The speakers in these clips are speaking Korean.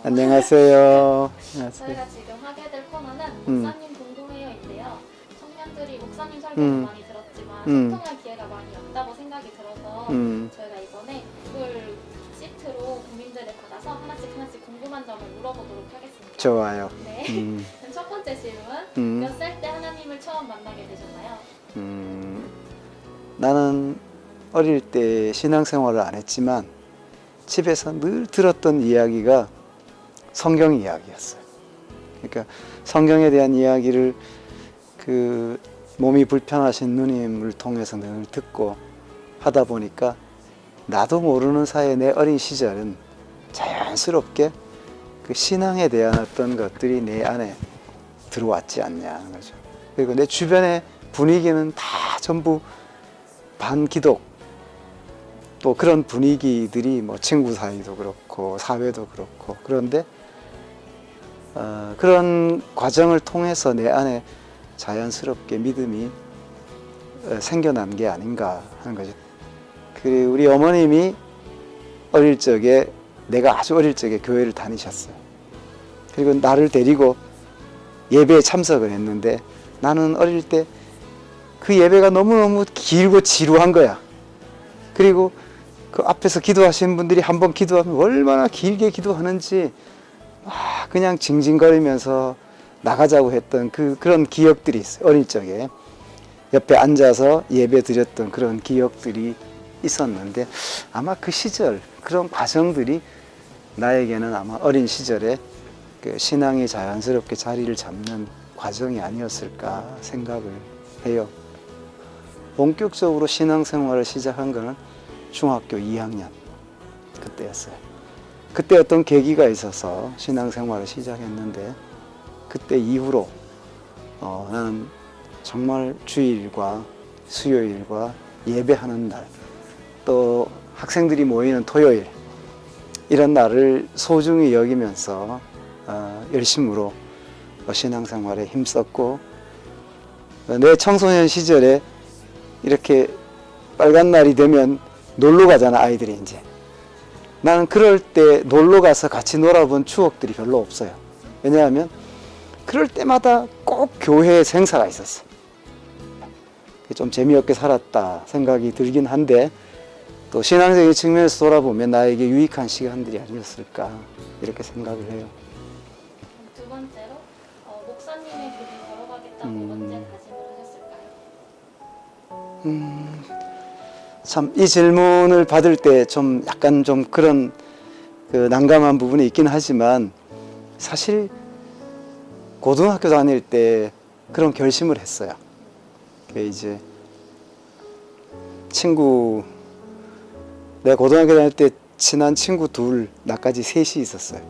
안녕하세요. 저희가 지금 하게 될 코너는 목사님 궁금해요인데요. 청년들이 목사님 설교는 많이 들었지만 소통할 기회가 많이 없다고 생각이 들어서 저희가 이번에 구글 시트로 국민들을 받아서 하나씩 궁금한 점을 물어보도록 하겠습니다. 좋아요. 네. 그럼 첫 번째 질문. 몇 살 때 하나님을 처음 만나게 되셨나요? 나는 어릴 때 신앙생활을 안 했지만 집에서 늘 들었던 이야기가 성경 이야기였어요. 그러니까 성경에 대한 이야기를 그 몸이 불편하신 누님을 통해서 늘 듣고 하다 보니까 나도 모르는 사이에 내 어린 시절은 자연스럽게 그 신앙에 대한 어떤 것들이 내 안에 들어왔지 않냐는 거죠. 그리고 내 주변의 분위기는 다 전부 반기독, 또 그런 분위기들이 뭐 친구 사이도 그렇고 사회도 그렇고, 그런데 그런 과정을 통해서 내 안에 자연스럽게 믿음이 생겨난 게 아닌가 하는 거죠. 그리고 우리 어머님이 어릴 적에, 내가 아주 어릴 적에 교회를 다니셨어요. 그리고 나를 데리고 예배에 참석을 했는데 나는 어릴 때 그 예배가 너무너무 길고 지루한 거야. 그리고 그 앞에서 기도하시는 분들이 한번 기도하면 얼마나 길게 기도하는지 그냥 징징거리면서 나가자고 했던 그런 기억들이 있어요. 어릴 적에 옆에 앉아서 예배 드렸던 그런 기억들이 있었는데, 아마 그 시절 그런 과정들이 나에게는 아마 어린 시절에 그 신앙이 자연스럽게 자리를 잡는 과정이 아니었을까 생각을 해요. 본격적으로 신앙생활을 시작한 거는 중학교 2학년 그때였어요. 그때 어떤 계기가 있어서 신앙생활을 시작했는데, 그때 이후로 나는 정말 주일과 수요일과 예배하는 날, 또 학생들이 모이는 토요일, 이런 날을 소중히 여기면서 열심으로 신앙생활에 힘썼고, 내 청소년 시절에 이렇게 빨간 날이 되면 놀러 가잖아, 아이들이 이제. 나는 그럴 때 놀러 가서 같이 놀아본 추억들이 별로 없어요. 왜냐하면 그럴 때마다 꼭 교회에 행사가 있었어. 좀 재미없게 살았다 생각이 들긴 한데, 또 신앙적인 측면에서 돌아보면 나에게 유익한 시간들이 아니었을까 이렇게 생각을 해요. 두 번째로 목사님의 길을 걸어가겠다고 언제 다짐을 하셨을까요? 참 이 질문을 받을 때 좀 약간 좀 그런 그 난감한 부분이 있긴 하지만, 사실 고등학교 다닐 때 그런 결심을 했어요. 이제 내가 고등학교 다닐 때 친한 친구 둘, 나까지 셋이 있었어요.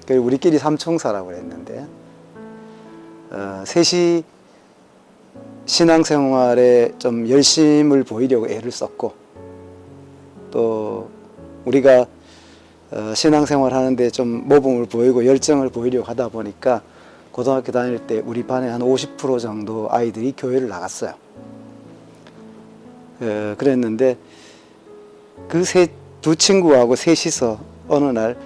우리끼리 삼총사라고 그랬는데, 셋이 신앙생활에 좀 열심을 보이려고 애를 썼고, 또 우리가 신앙생활 하는데 좀 모범을 보이고 열정을 보이려고 하다 보니까 고등학교 다닐 때 우리 반에 한 50% 정도 아이들이 교회를 나갔어요. 그랬는데 그 두 친구하고 셋이서 어느 날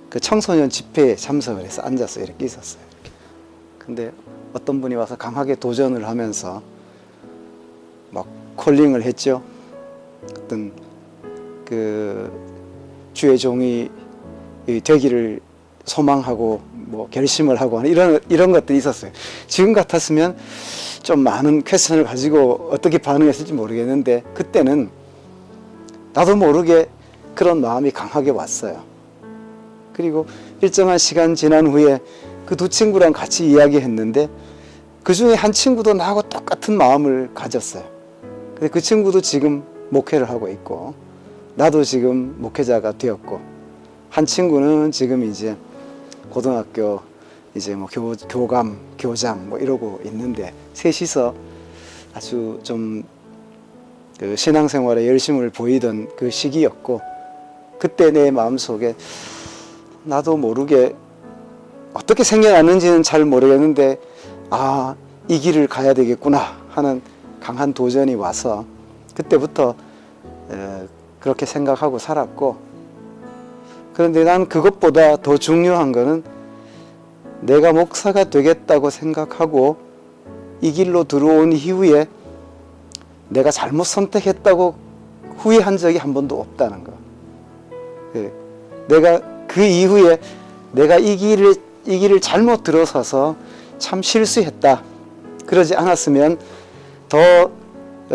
그 청소년 집회에 참석을 해서 앉아서 이렇게 있었어요. 이렇게. 근데 어떤 분이 와서 강하게 도전을 하면서 막 콜링을 했죠. 어떤 그 주의 종이 되기를 소망하고 뭐 결심을 하고 하는 이런 것들이 있었어요. 지금 같았으면 좀 많은 퀘스천을 가지고 어떻게 반응했을지 모르겠는데, 그때는 나도 모르게 그런 마음이 강하게 왔어요. 그리고 일정한 시간 지난 후에 그 두 친구랑 같이 이야기했는데, 그 중에 한 친구도 나하고 똑같은 마음을 가졌어요. 근데 그 친구도 지금 목회를 하고 있고, 나도 지금 목회자가 되었고, 한 친구는 지금 이제 고등학교 이제 뭐 교감, 교장 뭐 이러고 있는데, 셋이서 아주 좀 그 신앙생활에 열심을 보이던 그 시기였고, 그때 내 마음속에 나도 모르게 어떻게 생겨났는지는 잘 모르겠는데, 이 길을 가야 되겠구나 하는 강한 도전이 와서 그때부터 그렇게 생각하고 살았고, 그런데 난 그것보다 더 중요한 거는 내가 목사가 되겠다고 생각하고 이 길로 들어온 이후에 내가 잘못 선택했다고 후회한 적이 한 번도 없다는 거. 예. 내가 그 이후에 내가 이 길을 잘못 들어서서 참 실수했다. 그러지 않았으면 더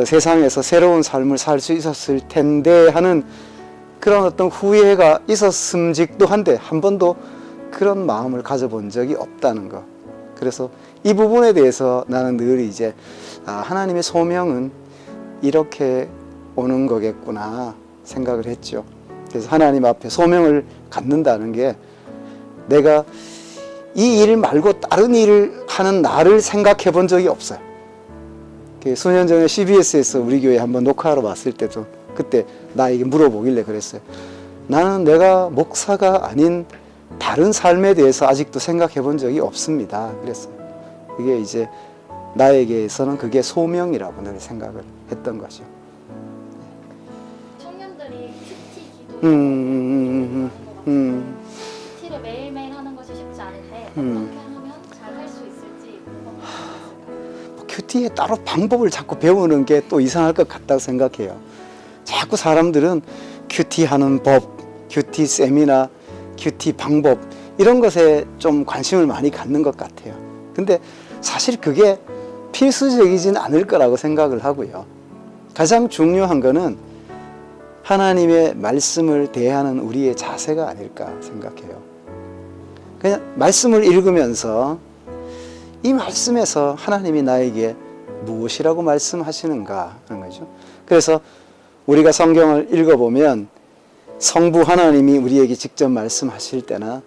세상에서 새로운 삶을 살 수 있었을 텐데 하는 그런 어떤 후회가 있었음직도 한데 한 번도 그런 마음을 가져본 적이 없다는 거. 그래서 이 부분에 대해서 나는 늘 이제 하나님의 소명은 이렇게 오는 거겠구나 생각을 했죠. 그래서 하나님 앞에 소명을 갖는다는 게 내가 이 일 말고 다른 일을 하는 나를 생각해 본 적이 없어요. 수년 전에 CBS에서 우리 교회 한번 녹화하러 왔을 때도 그때 나에게 물어보길래 그랬어요. 나는 내가 목사가 아닌 다른 삶에 대해서 아직도 생각해 본 적이 없습니다. 그랬어요. 그게 이제 나에게서는 그게 소명이라고 늘 생각을 했던 거죠. 청년들이 큐티 기도를 하는 것 같아요. 큐티를 매일매일 하는 것이 쉽지 않은데 어떻게 하면 잘 할 수 있을지 궁금해요. 큐티에 따로 방법을 자꾸 배우는 게 또 이상할 것 같다고 생각해요. 자꾸 사람들은 큐티 하는 법, 큐티 세미나, 큐티 방법 이런 것에 좀 관심을 많이 갖는 것 같아요. 근데 사실 그게 필수적이진 않을 거라고 생각을 하고요. 가장 중요한 거는 하나님의 말씀을 대하는 우리의 자세가 아닐까 생각해요. 그냥 말씀을 읽으면서 이 말씀에서 하나님이 나에게 무엇이라고 말씀하시는가 하는 거죠. 그래서 우리가 성경을 읽어보면 성부 하나님이 우리에게 직접 말씀하실 때나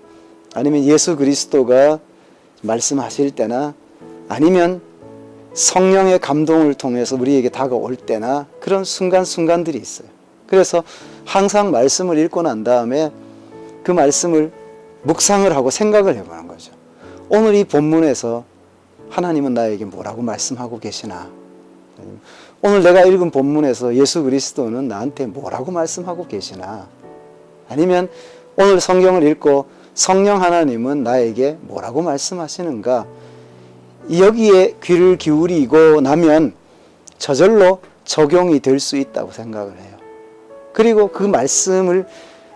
아니면 예수 그리스도가 말씀하실 때나 아니면 성령의 감동을 통해서 우리에게 다가올 때나 그런 순간순간들이 있어요. 그래서 항상 말씀을 읽고 난 다음에 그 말씀을 묵상을 하고 생각을 해보는 거죠. 오늘 이 본문에서 하나님은 나에게 뭐라고 말씀하고 계시나? 오늘 내가 읽은 본문에서 예수 그리스도는 나한테 뭐라고 말씀하고 계시나? 아니면 오늘 성경을 읽고 성령 하나님은 나에게 뭐라고 말씀하시는가? 여기에 귀를 기울이고 나면 저절로 적용이 될 수 있다고 생각을 해요. 그리고 그 말씀을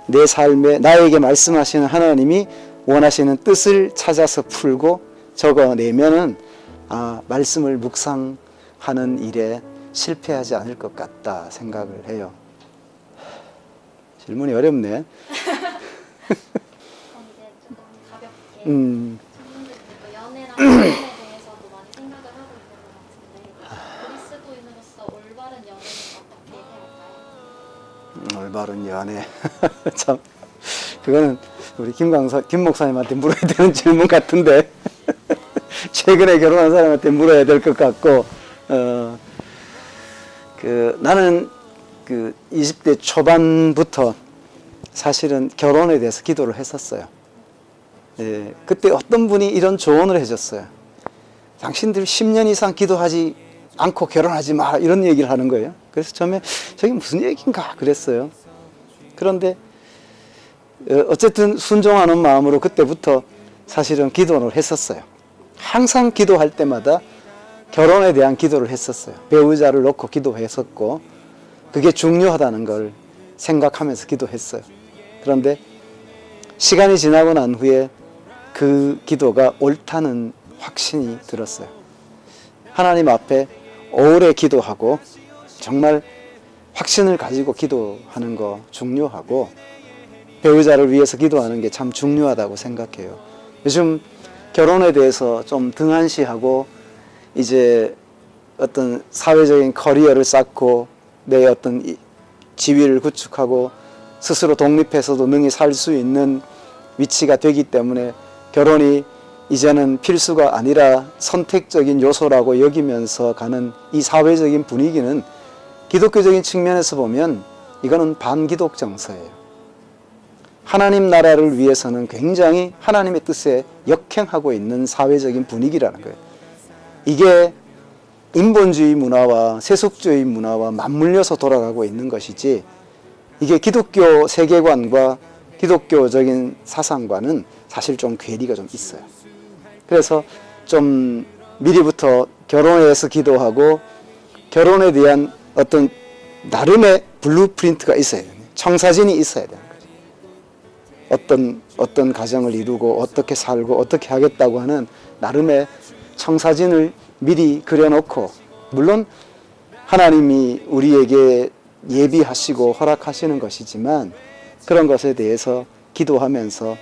내 삶에 나에게 말씀하시는 하나님이 원하시는 뜻을 찾아서 풀고 적어내면은 말씀을 묵상하는 일에 실패하지 않을 것 같다 생각을 해요. 질문이 어렵네. 그럼 이제 조금 가볍게 청년들이 또 연애랑 결혼에 대해서도 많이 생각을 하고 있는 것 같은데 그리스도인으로서 올바른 연애는 어떻게 해야 할까요? 올바른 연애. 참 그거는 우리 김 목사님한테 물어야 되는 질문 같은데 최근에 결혼한 사람한테 물어야 될 것 같고 나는 20대 초반부터 사실은 결혼에 대해서 기도를 했었어요. 예, 그때 어떤 분이 이런 조언을 해줬어요. 당신들 10년 이상 기도하지 않고 결혼하지 마 이런 얘기를 하는 거예요. 그래서 처음에 저게 무슨 얘기인가 그랬어요. 그런데 어쨌든 순종하는 마음으로 그때부터 사실은 기도를 했었어요. 항상 기도할 때마다 결혼에 대한 기도를 했었어요. 배우자를 놓고 기도했었고 그게 중요하다는 걸 생각하면서 기도했어요. 그런데 시간이 지나고 난 후에 그 기도가 옳다는 확신이 들었어요. 하나님 앞에 오래 기도하고 정말 확신을 가지고 기도하는 거 중요하고 배우자를 위해서 기도하는 게 참 중요하다고 생각해요. 요즘 결혼에 대해서 좀 등한시하고 이제 어떤 사회적인 커리어를 쌓고 내 어떤 지위를 구축하고 스스로 독립해서도 능히 살 수 있는 위치가 되기 때문에 결혼이 이제는 필수가 아니라 선택적인 요소라고 여기면서 가는 이 사회적인 분위기는 기독교적인 측면에서 보면 이거는 반기독 정서예요. 하나님 나라를 위해서는 굉장히 하나님의 뜻에 역행하고 있는 사회적인 분위기라는 거예요. 이게 인본주의 문화와 세속주의 문화와 맞물려서 돌아가고 있는 것이지 이게 기독교 세계관과 기독교적인 사상과는 사실 좀 괴리가 좀 있어요. 그래서 좀 미리부터 결혼에 대해서 기도하고 결혼에 대한 어떤 나름의 블루프린트가 있어야 돼요. 청사진이 있어야 되는 거죠. 어떤 가정을 이루고 어떻게 살고 어떻게 하겠다고 하는 나름의 청사진을 미리 그려놓고, 물론 하나님이 우리에게 예비하시고 허락하시는 것이지만 그런 것에 대해서 기도하면서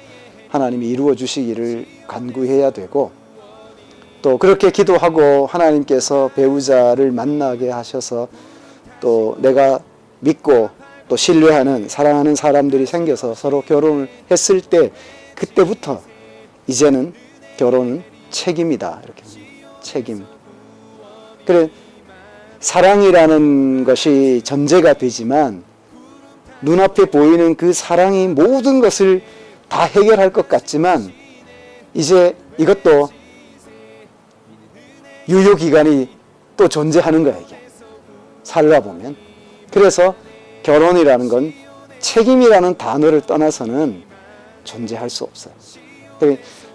하나님이 이루어 주시기를 간구해야 되고, 또 그렇게 기도하고 하나님께서 배우자를 만나게 하셔서 또 내가 믿고 또 신뢰하는 사랑하는 사람들이 생겨서 서로 결혼을 했을 때, 그때부터 이제는 결혼은 책임이다, 이렇게 책임. 그래, 사랑이라는 것이 전제가 되지만 눈앞에 보이는 그 사랑이 모든 것을 다 해결할 것 같지만 이제 이것도 유효기간이 또 존재하는 거야, 이게 살다 보면. 그래서 결혼이라는 건 책임이라는 단어를 떠나서는 존재할 수 없어요.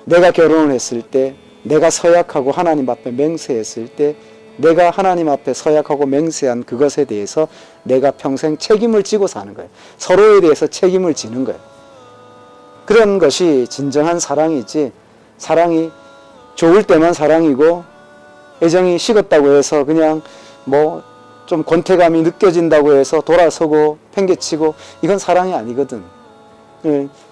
내가 결혼을 했을 때, 내가 서약하고 하나님 앞에 맹세했을 때, 내가 하나님 앞에 서약하고 맹세한 그것에 대해서 내가 평생 책임을 지고 사는 거예요. 서로에 대해서 책임을 지는 거예요. 그런 것이 진정한 사랑이지, 사랑이 좋을 때만 사랑이고 애정이 식었다고 해서 그냥 뭐 좀 권태감이 느껴진다고 해서 돌아서고 팽개치고, 이건 사랑이 아니거든.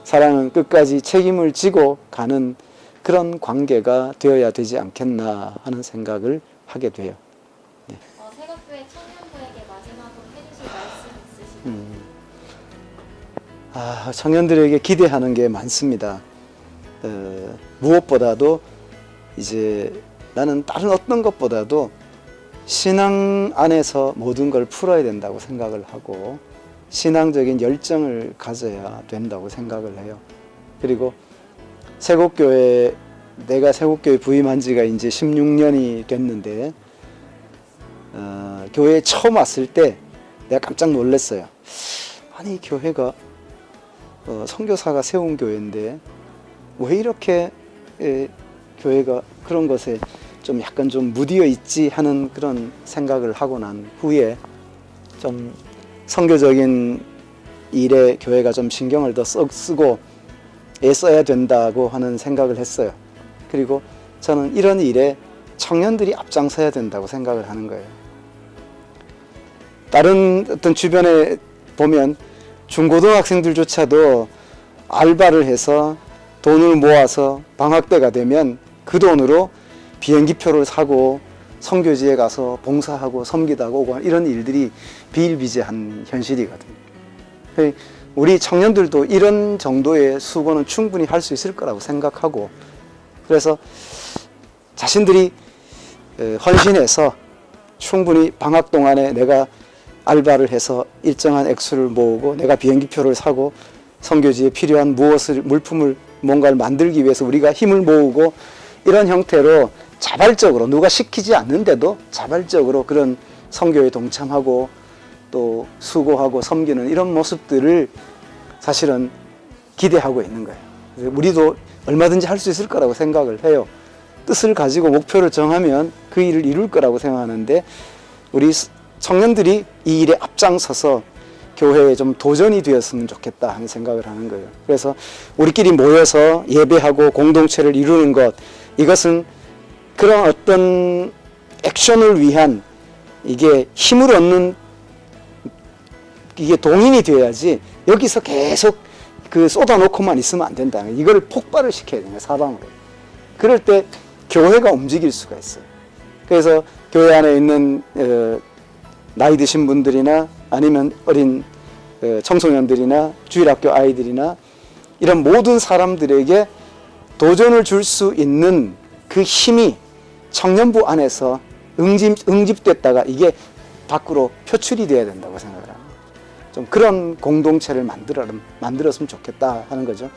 사랑은 끝까지 책임을 지고 가는 그런 관계가 되어야 되지 않겠나 하는 생각을 하게 돼요. 네. 새벽교회 청년들에게 마지막으로 해주실 말씀 있으신가요? 청년들에게 기대하는 게 많습니다. 무엇보다도 이제 나는 다른 어떤 것보다도 신앙 안에서 모든 걸 풀어야 된다고 생각을 하고 신앙적인 열정을 가져야 된다고 생각을 해요. 그리고 세곡교회, 내가 세곡교회 부임한 지가 이제 16년이 됐는데 교회에 처음 왔을 때 내가 깜짝 놀랐어요. 아니, 교회가 선교사가 세운 교회인데 왜 이렇게 교회가 그런 것에 좀 약간 좀 무디어 있지 하는 그런 생각을 하고 난 후에 좀 선교적인 일에 교회가 좀 신경을 더 쓰고 애써야 된다고 하는 생각을 했어요. 그리고 저는 이런 일에 청년들이 앞장서야 된다고 생각을 하는 거예요. 다른 어떤 주변에 보면 중고등학생들조차도 알바를 해서 돈을 모아서 방학 때가 되면 그 돈으로 비행기표를 사고 선교지에 가서 봉사하고 섬기다가 오고 이런 일들이 비일비재한 현실이거든요. 우리 청년들도 이런 정도의 수고는 충분히 할 수 있을 거라고 생각하고, 그래서 자신들이 헌신해서 충분히 방학 동안에 내가 알바를 해서 일정한 액수를 모으고 내가 비행기표를 사고 선교지에 필요한 물품을 뭔가를 만들기 위해서 우리가 힘을 모으고, 이런 형태로 자발적으로 누가 시키지 않는데도 자발적으로 그런 선교에 동참하고 또 수고하고 섬기는 이런 모습들을 사실은 기대하고 있는 거예요. 우리도 얼마든지 할 수 있을 거라고 생각을 해요. 뜻을 가지고 목표를 정하면 그 일을 이룰 거라고 생각하는데, 우리 청년들이 이 일에 앞장서서 교회에 좀 도전이 되었으면 좋겠다 하는 생각을 하는 거예요. 그래서 우리끼리 모여서 예배하고 공동체를 이루는 것, 이것은 그런 어떤 액션을 위한 이게 힘을 얻는, 이게 동인이 되어야지 여기서 계속 그 쏟아놓고만 있으면 안 된다. 이걸 폭발을 시켜야 돼요, 사방으로. 그럴 때 교회가 움직일 수가 있어요. 그래서 교회 안에 있는 나이 드신 분들이나 아니면 어린 청소년들이나 주일학교 아이들이나 이런 모든 사람들에게 도전을 줄 수 있는 그 힘이 청년부 안에서 응집됐다가 이게 밖으로 표출이 돼야 된다고 생각을 합니다. 좀 그런 공동체를 만들었으면 좋겠다 하는 거죠.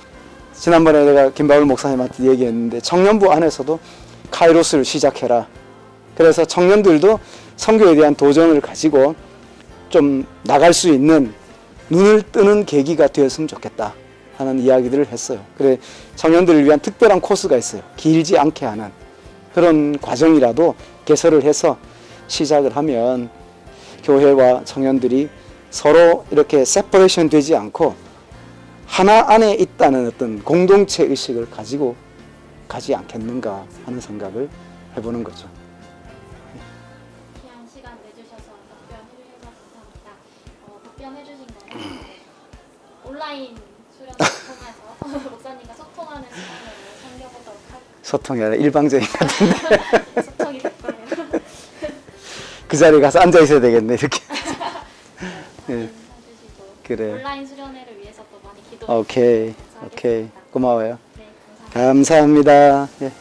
지난번에 내가 김바울 목사님한테 얘기했는데, 청년부 안에서도 카이로스를 시작해라. 그래서 청년들도 선교에 대한 도전을 가지고 좀 나갈 수 있는 눈을 뜨는 계기가 되었으면 좋겠다 하는 이야기들을 했어요. 그래 청년들을 위한 특별한 코스가 있어요. 길지 않게 하는 그런 과정이라도 개설을 해서 시작을 하면 교회와 청년들이 서로 이렇게 세퍼레이션 되지 않고 하나 안에 있다는 어떤 공동체 의식을 가지고 가지 않겠는가 하는 생각을 해보는 거죠. 귀한 시간 내주셔서 답변해주셔서 감사합니다. 답변해주신 거는 온라인 수련을 통해서 목사님과 소통하는 시간을 챙겨보도록 하겠습니다. 소통이 아니라 일방적인 것 같은데 소통이 될 거예요. 그 자리에 가서 앉아 있어야 되겠네 이렇게. 예. 해주시고 그래. 온라인 수련회를 위해서 또 많이 기도. 오케이 고마워요. 네, 감사합니다. 감사합니다. 예.